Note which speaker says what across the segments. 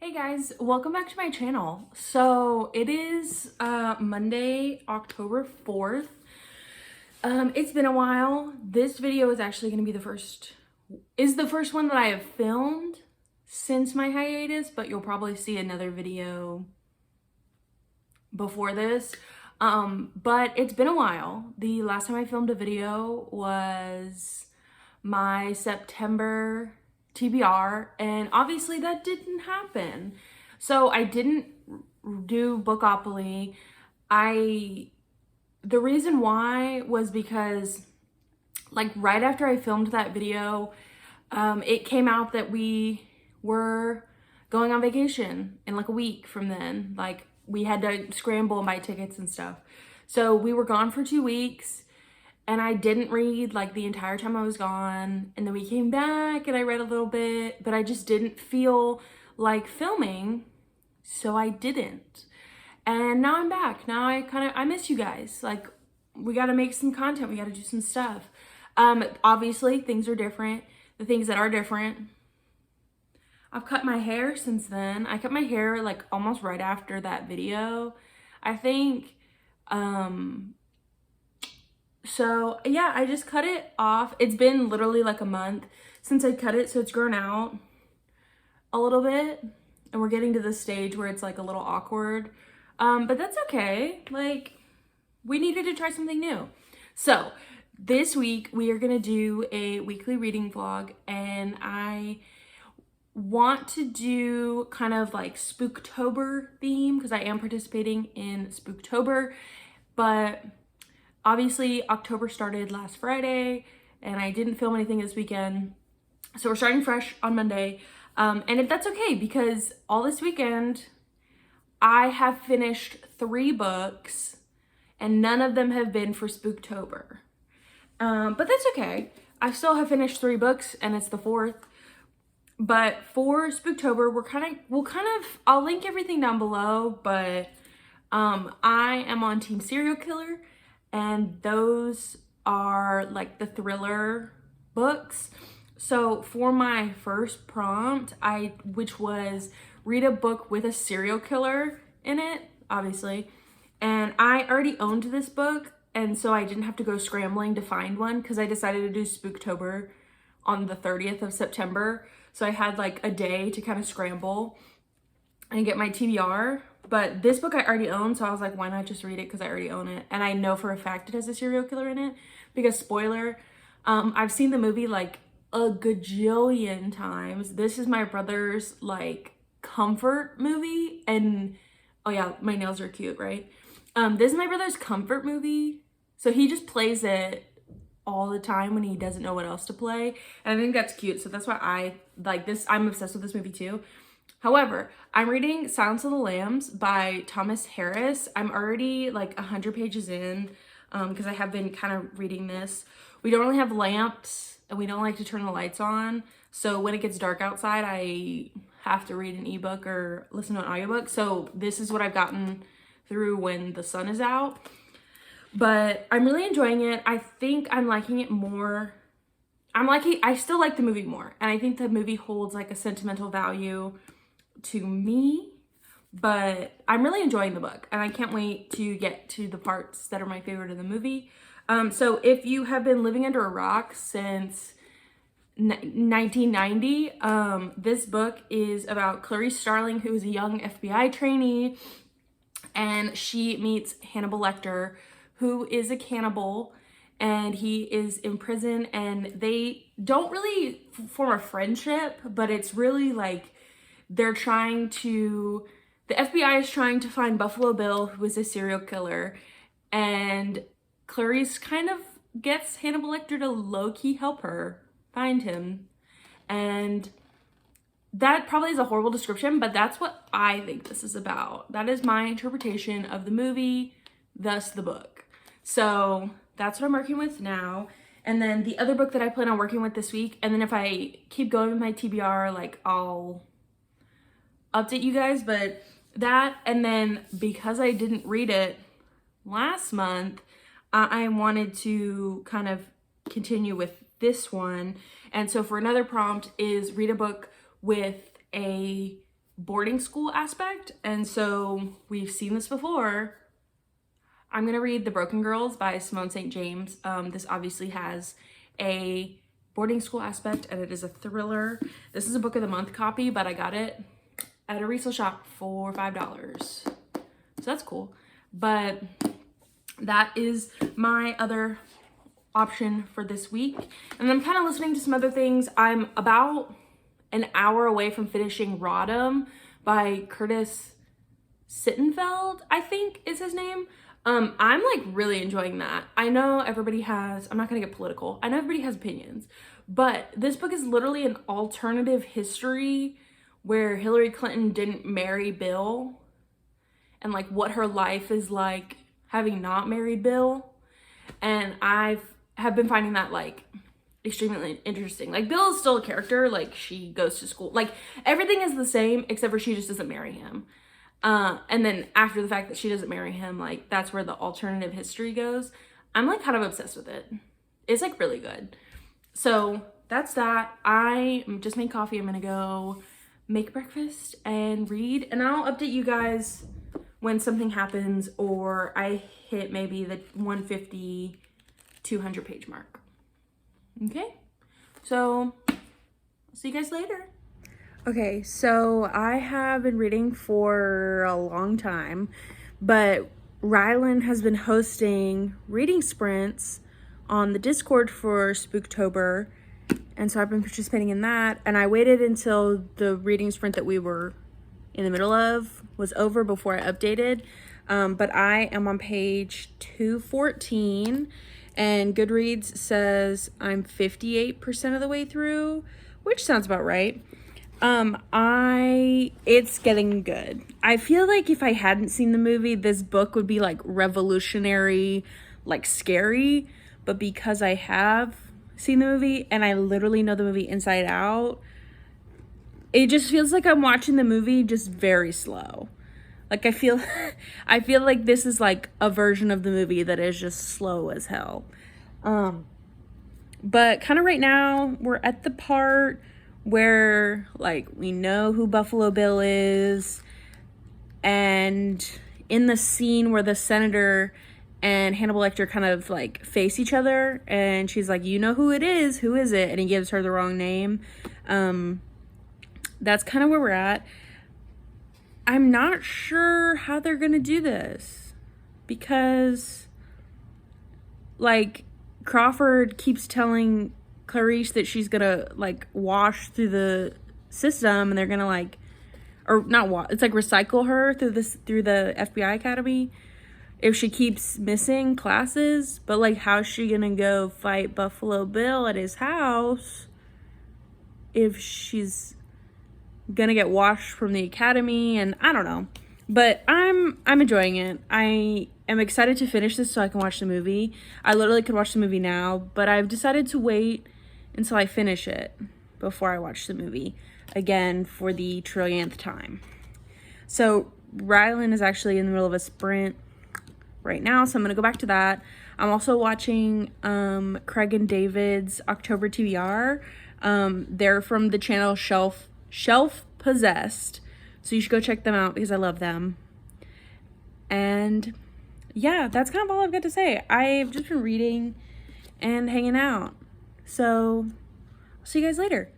Speaker 1: Hey guys, welcome back to my channel. So it is Monday, October 4th. It's been a while. This video is actually going to be the first one that I have filmed since my hiatus, but you'll probably see another video before this. But it's been a while. The last time I filmed a video was my September TBR, and obviously that didn't happen. So I didn't do Bookopoly. The reason why was because like right after I filmed that video, it came out that we were going on vacation in like a week from then. Like we had to scramble and buy tickets and stuff. So we were gone for 2 weeks. And I didn't read like the entire time I was gone. And then we came back and I read a little bit, but I just didn't feel like filming. So I didn't. And now I'm back. Now I miss you guys. Like we got to make some content. We got to do some stuff. Obviously things are different. The things that are different. I've cut my hair since then. I cut my hair like almost right after that video. I think, so yeah, I just cut it off. It's been literally like a month since I cut it, so it's grown out a little bit. And we're getting to the stage where it's like a little awkward. But that's okay. Like, we needed to try something new. So this week we are gonna do a weekly reading vlog, and I want to do kind of like Spooktober theme because I am participating in Spooktober, but obviously, October started last Friday, and I didn't film anything this weekend. So we're starting fresh on Monday. And that's okay, because all this weekend, I have finished 3 books, and none of them have been for Spooktober. But that's okay. I still have finished 3 books, and it's the 4th. But for Spooktober, I'll link everything down below, but I am on Team Serial Killer. And those are like the thriller books. So for my first prompt, which was read a book with a serial killer in it, obviously. And I already owned this book, and so I didn't have to go scrambling to find one because I decided to do Spooktober on the 30th of September. So I had like a day to kind of scramble and get my TBR. But this book I already own, so I was like, why not just read it because I already own it. And I know for a fact it has a serial killer in it because, spoiler, I've seen the movie like a gajillion times. This is my brother's like comfort movie, and oh yeah, my nails are cute, right? This is my brother's comfort movie, so he just plays it all the time when he doesn't know what else to play, and I think that's cute. So that's why I like this. I'm obsessed with this movie too. However, I'm reading Silence of the Lambs by Thomas Harris. I'm already like 100 pages in because I have been kind of reading this. We don't really have lamps, and we don't like to turn the lights on. So when it gets dark outside, I have to read an ebook or listen to an audiobook. So this is what I've gotten through when the sun is out. But I'm really enjoying it. I think I'm liking it more. I still like the movie more. And I think the movie holds like a sentimental value to me, but I'm really enjoying the book, and I can't wait to get to the parts that are my favorite in the movie. So if you have been living under a rock since 1990, this book is about Clarice Starling, who is a young FBI trainee, and she meets Hannibal Lecter, who is a cannibal, and he is in prison, and they don't really form a friendship, but it's really like the FBI is trying to find Buffalo Bill, who is a serial killer, and Clarice kind of gets Hannibal Lecter to low-key help her find him. And that probably is a horrible description, but that's what I think this is about. That is my interpretation of the movie, thus the book. So that's what I'm working with now. And then the other book that I plan on working with this week, and then if I keep going with my TBR, like I'll update you guys, but that, and then because I didn't read it last month, I wanted to kind of continue with this one. And so for another prompt is read a book with a boarding school aspect. And so we've seen this before. I'm gonna read The Broken Girls by Simone St. James. This obviously has a boarding school aspect and it is a thriller. This is a book of the month copy, but I got it at a resale shop for $5. So that's cool. But that is my other option for this week. And I'm kind of listening to some other things. I'm about an hour away from finishing Rodham by Curtis Sittenfeld, I think is his name. I'm like really enjoying that. I know everybody has, I'm not gonna get political. I know everybody has opinions, but this book is literally an alternative history where Hillary Clinton didn't marry Bill and like what her life is like having not married Bill. And have been finding that like extremely interesting. Like Bill is still a character, like she goes to school, like everything is the same except for she just doesn't marry him. And then after the fact that she doesn't marry him, like that's where the alternative history goes. I'm like kind of obsessed with it. It's like really good. So that's that. I just made coffee. I'm gonna go make breakfast and read, and I'll update you guys when something happens or I hit maybe the 150, 200 page mark. Okay, so I'll see you guys later. Okay, so I have been reading for a long time, but Rylan has been hosting reading sprints on the Discord for Spooktober, and so I've been participating in that, and I waited until the reading sprint that we were in the middle of was over before I updated, but I am on page 214, and Goodreads says I'm 58% of the way through, which sounds about right. It's getting good. I feel like if I hadn't seen the movie, this book would be like revolutionary, like scary, but because I have seen the movie and I literally know the movie inside out, it just feels like I'm watching the movie just very slow. Like I feel like this is like a version of the movie that is just slow as hell. But kind of right now we're at the part where like we know who Buffalo Bill is, and in the scene where the senator and Hannibal Lecter kind of like face each other and she's like, you know who it is, who is it? And he gives her the wrong name. That's kind of where we're at. I'm not sure how they're gonna do this because like Crawford keeps telling Clarice that she's gonna like wash through the system and they're gonna like, or not wash, it's like recycle her through the FBI Academy if she keeps missing classes. But like how's she gonna go fight Buffalo Bill at his house if she's gonna get washed from the academy? And I don't know, but I'm enjoying it. I am excited to finish this so I can watch the movie. I literally could watch the movie now, but I've decided to wait until I finish it before I watch the movie again for the trillionth time. So Rylan is actually in the middle of a sprint right now, so I'm gonna go back to that. I'm also watching Craig and David's October TBR. They're from the channel Shelf Possessed, so you should go check them out because I love them. And yeah, that's kind of all I've got to say. I've just been reading and hanging out. So, I'll see you guys later.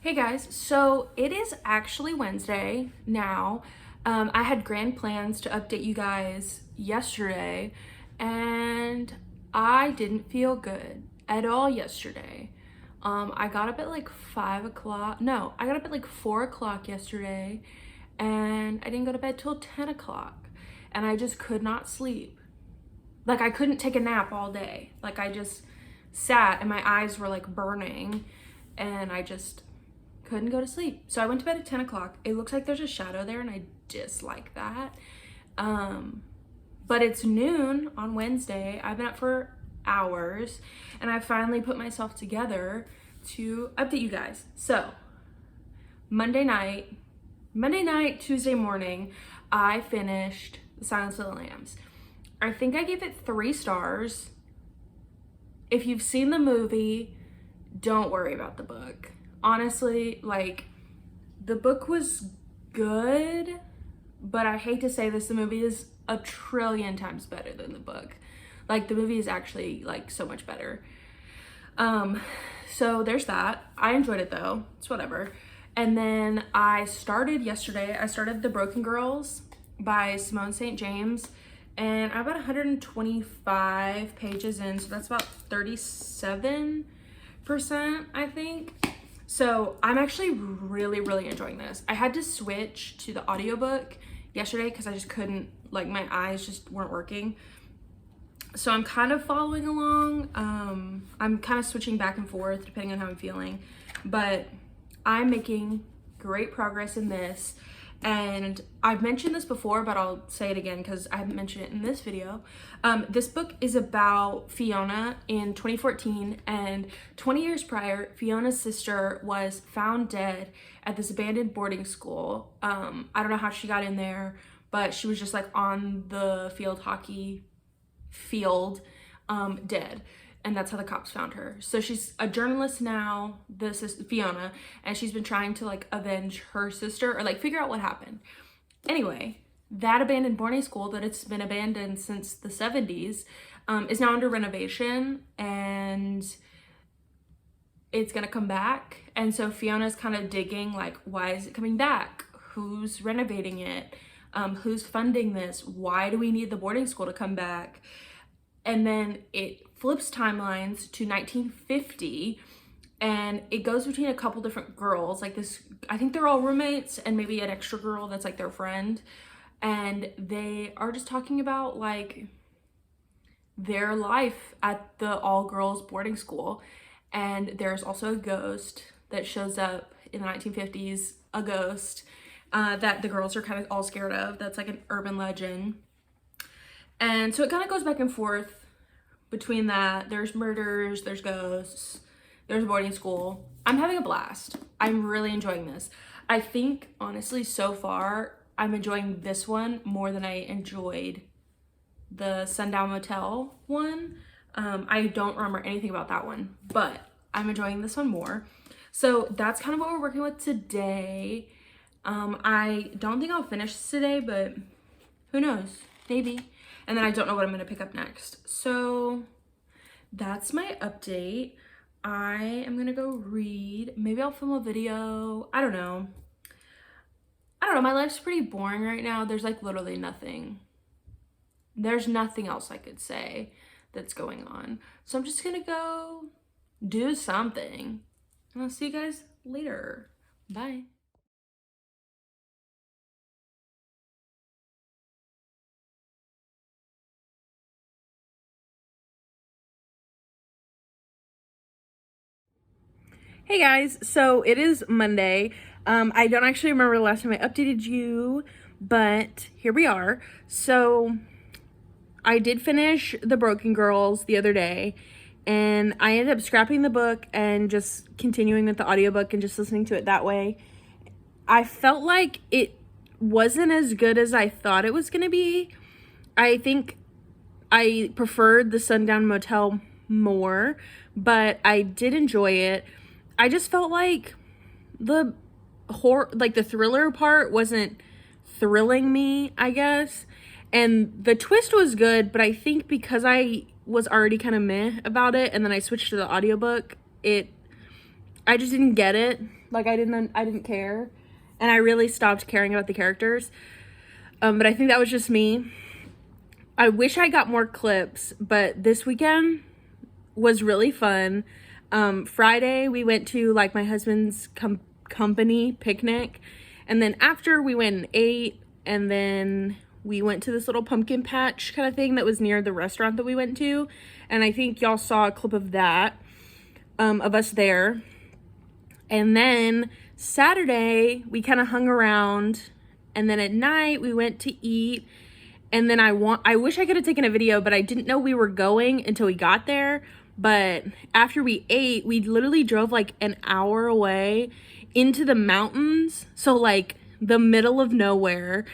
Speaker 1: Hey guys, so it is actually Wednesday now. I had grand plans to update you guys yesterday and I didn't feel good at all yesterday. I got up at like 5 o'clock. No, I got up at like 4 o'clock yesterday and I didn't go to bed till 10 o'clock. and I just could not sleep. Like, I couldn't take a nap all day. Like, I just sat and my eyes were like burning and I just couldn't go to sleep. So I went to bed at 10 o'clock. It looks like there's a shadow there and I dislike that. But it's noon on Wednesday. I've been up for hours and I finally put myself together to update you guys. So Monday night, Tuesday morning, I finished The Silence of the Lambs. I think I gave it 3 stars. If you've seen the movie, don't worry about the book. Honestly, like, the book was good, but I hate to say this, the movie is a trillion times better than the book. Like, the movie is actually, like, so much better. So there's that. I enjoyed it though. It's whatever. And then I started The Broken Girls by Simone St. James, and I'm about 125 pages in, so that's about 37%, I think. So I'm actually really, really enjoying this. I had to switch to the audiobook yesterday because I just couldn't, like, my eyes just weren't working. So I'm kind of following along. I'm kind of switching back and forth depending on how I'm feeling, but I'm making great progress in this. And I've mentioned this before, but I'll say it again because I haven't mentioned it in this video. This book is about Fiona in 2014, and 20 years prior, Fiona's sister was found dead at this abandoned boarding school. I don't know how she got in there, but she was just like on the field hockey field, dead. And that's how the cops found her. So she's a journalist now, this is Fiona, and she's been trying to like avenge her sister or like figure out what happened. Anyway, that abandoned boarding school that it's been abandoned since the 70s is now under renovation, and it's gonna come back. And so Fiona's kind of digging, like, why is it coming back? Who's renovating it? Who's funding this? Why do we need the boarding school to come back? And then it flips timelines to 1950, and it goes between a couple different girls, like this, I think they're all roommates and maybe an extra girl that's like their friend, and they are just talking about like their life at the all-girls boarding school. And there's also a ghost that shows up in the 1950s, a ghost that the girls are kind of all scared of. That's like an urban legend. And so it kind of goes back and forth between that. There's murders, there's ghosts, there's boarding school. I'm having a blast. I'm really enjoying this. I think, honestly, so far, I'm enjoying this one more than I enjoyed the Sundown Motel one. I don't remember anything about that one, but I'm enjoying this one more. So that's kind of what we're working with today. I don't think I'll finish this today, but who knows? Maybe. And then I don't know what I'm going to pick up next. So that's my update. I am going to go read. Maybe I'll film a video. I don't know. My life's pretty boring right now. There's like literally nothing. There's nothing else I could say that's going on. So I'm just going to go do something. And I'll see you guys later. Bye. Hey guys, so it is Monday. I don't actually remember the last time I updated you, but here we are. So I did finish The Broken Girls the other day, and I ended up scrapping the book and just continuing with the audiobook and just listening to it that way. I felt like it wasn't as good as I thought it was going to be. I think I preferred the Sundown Motel more, but I did enjoy it. I just felt like the the thriller part wasn't thrilling me, I guess. And the twist was good, but I think because I was already kind of meh about it and then I switched to the audiobook, I just didn't get it. Like I didn't care. And I really stopped caring about the characters. But I think that was just me. I wish I got more clips, but this weekend was really fun. Friday we went to like my husband's company picnic, and then after we went and ate, and then we went to this little pumpkin patch kind of thing that was near the restaurant that we went to. And I think y'all saw a clip of that, of us there. And then Saturday, we kind of hung around. And then at night, we went to eat. And then I wish I could have taken a video, but I didn't know we were going until we got there. But after we ate, we literally drove like an hour away into the mountains. So like the middle of nowhere.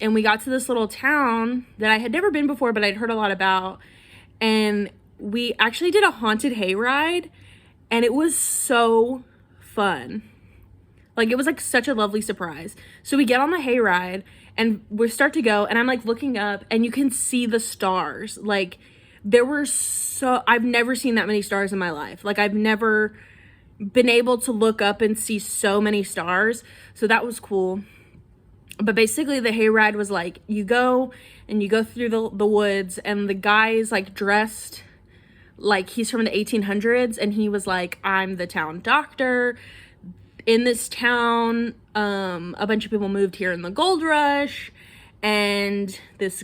Speaker 1: And we got to this little town that I had never been before, but I'd heard a lot about. And we actually did a haunted hayride, and it was so fun. Like, it was like such a lovely surprise. So we get on the hayride and we start to go, and I'm like looking up, and you can see the stars. Like, I've never seen that many stars in my life. Like, I've never been able to look up and see so many stars. So that was cool. But basically the hayride was like, you go through the woods, and the guy is like dressed like he's from the 1800s, and he was like, I'm the town doctor in this town. A bunch of people moved here in the gold rush, and this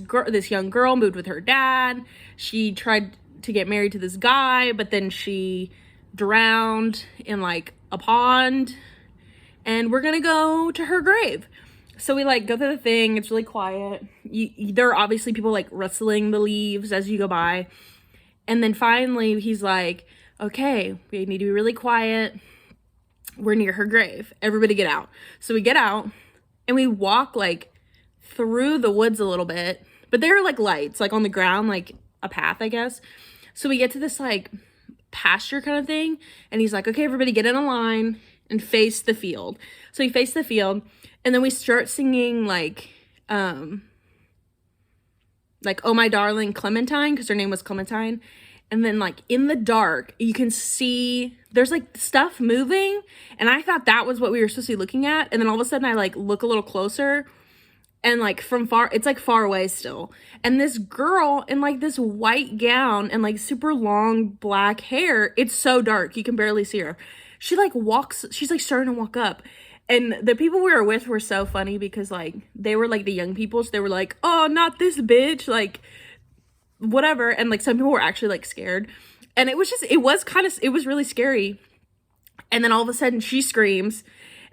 Speaker 1: young girl moved with her dad. She tried to get married to this guy, but then she drowned in like a pond, and we're gonna go to her grave. So we like go through the thing. It's really quiet. There are obviously people like rustling the leaves as you go by. And then finally he's like, okay, we need to be really quiet. We're near her grave. Everybody get out. So we get out and we walk like through the woods a little bit, but there are like lights like on the ground, like a path, I guess. So we get to this like pasture kind of thing. And he's like, okay, everybody get in a line and face the field. So we face the field. And then we start singing like, oh my darling Clementine, because her name was Clementine. And then like in the dark, you can see there's like stuff moving. And I thought that was what we were supposed to be looking at. And then all of a sudden I like look a little closer, and like from far, it's like far away still. And this girl in like this white gown and like super long black hair, it's so dark, you can barely see her. She like walks, she's like starting to walk up. And the people we were with were so funny because, like, they were, like, the young people. So they were like, oh, not this bitch. Like, whatever. And, like, some people were actually, like, scared. And it was really scary. And then all of a sudden she screams.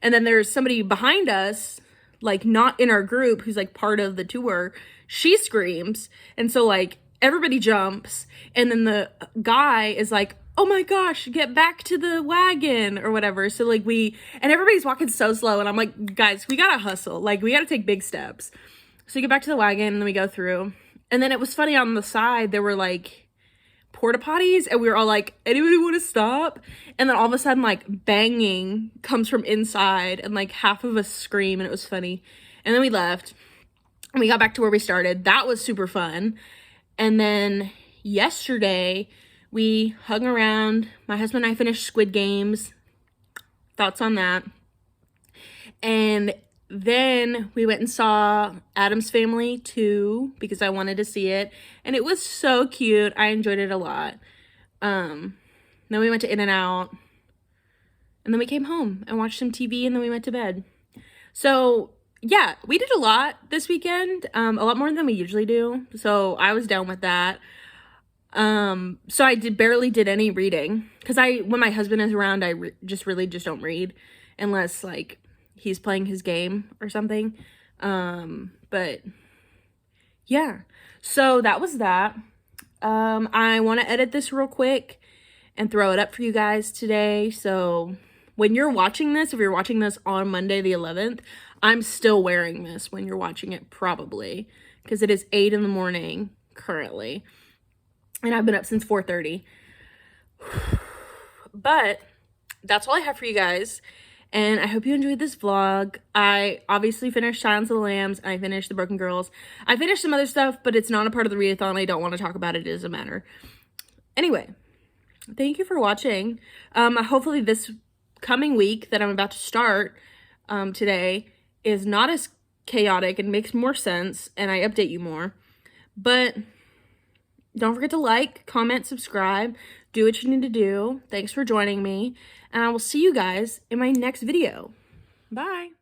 Speaker 1: And then there's somebody behind us, like, not in our group, who's, like, part of the tour. She screams. And so, like, everybody jumps. And then the guy is like, oh my gosh, get back to the wagon or whatever. So like and everybody's walking so slow, and I'm like, guys, we gotta hustle. Like, we gotta take big steps. So we get back to the wagon, and then we go through. And then it was funny, on the side, there were like porta potties, and we were all like, anybody want to stop? And then all of a sudden, like, banging comes from inside, and like half of us scream, and it was funny. And then we left, and we got back to where we started. That was super fun. And then yesterday, we hung around. My husband and I finished Squid Games. Thoughts on that. And then we went and saw Addams Family 2 because I wanted to see it. And it was so cute. I enjoyed it a lot. Then we went to In-N-Out. And then we came home and watched some TV, and then we went to bed. So, yeah, we did a lot this weekend. A lot more than we usually do. So I was down with that. So I barely did any reading, because when my husband is around, I really just don't read unless like he's playing his game or something. But yeah, so that was that. I want to edit this real quick and throw it up for you guys today. So when you're watching this, if you're watching this on Monday the 11th, I'm still wearing this when you're watching it, probably, because it is 8 in the morning currently. And I've been up since 4:30. But that's all I have for you guys. And I hope you enjoyed this vlog. I obviously finished Silence of the Lambs, and I finished The Broken Girls. I finished some other stuff, but it's not a part of the readathon. I don't want to talk about it. It doesn't matter. Anyway, thank you for watching. Hopefully this coming week that I'm about to start today is not as chaotic and makes more sense, and I update you more. But don't forget to like, comment, subscribe, do what you need to do. Thanks for joining me, and I will see you guys in my next video. Bye.